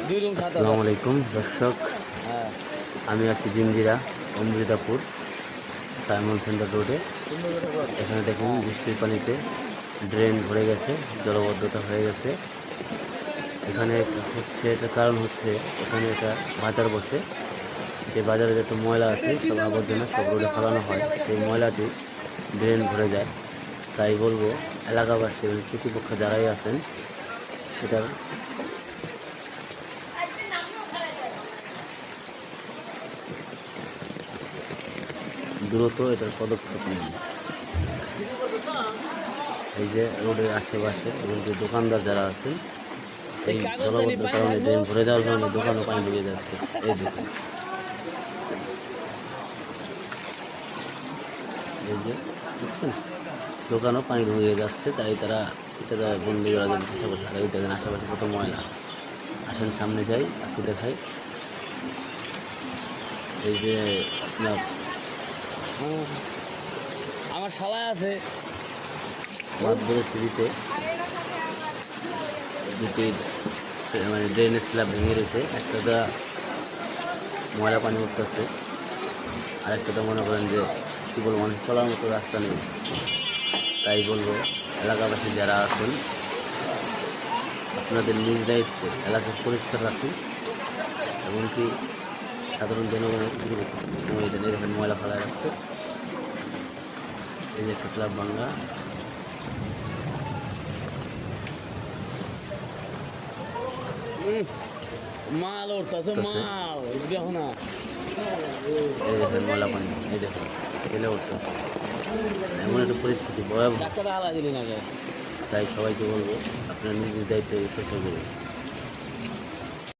আসসালামু আলাইকুম দর্শক, আমি আছি জিঞ্জিরা অমৃতাপুর সাইমন সেন্টার রোডে। এখানে দেখুন বৃষ্টির পানিতে ড্রেন ভরে গেছে, জলবদ্ধতা হয়ে গেছে। এখানে হচ্ছে এটা কারণ হচ্ছে এখানে একটা বাজার বসে, যে বাজারে যত ময়লা আছে সব আবর্জনা সব রোডে ফেলানো হয়, সেই ময়লাটি ড্রেন ভরে যায়। তাই বলবো এলাকাবাসী এবং কর্তৃপক্ষ যারাই আছেন এটার দ্রুত এটার পদক্ষেপ নেন। এই যে রোডের আশেপাশে এবং যে দোকানদার যারা আছেন, এই জলবদ্ধ কারণে ড্রেন ভরে যাওয়ার কারণে দোকানও পানি ঢুকে যাচ্ছে। এই দেখুন, এই যে দেখছেন দোকানও পানি ঢুকে যাচ্ছে। তাই তারা এটা বন্ধ করার জন্য চেষ্টা করছে। আর এই দেখেন আশেপাশে কত ময়লা। আসেন সামনে যাই, আপনি দেখাই। এই যে আপনার আমার শালা আছে মাছ ধরেছে দিতে, দুটি মানে ড্রেনের স্ল্যাব ভেঙে রয়েছে। একটাটা ময়লা পানি উঠতেছে, আর একটাটা মনে করেন যে কী বলবো, মানুষ চলার মতো রাস্তা নেই। তাই বলবো এলাকাবাসী যারা আছেন আপনাদের নিজ দায়িত্বে এলাকা পরিষ্কার রাখুন, এমনকি সাধারণ জনগণের সময় দেন। এরকম ময়লা ফেলায় রাখছে। এই যে একটা স্ল্যাব ভাঙ্গা, মাল উঠতেছে মাল দেখো না। এই দেখেন ময়লা পানি, এই দেখেন ফেলে উঠতেছে। এমন একটা পরিস্থিতি ভয়াবহ। ডাক্তার হালা দিলি না। তাই সবাইকে বলবো আপনারা নিজ নিজ দায়িত্বে চেষ্টা করুন।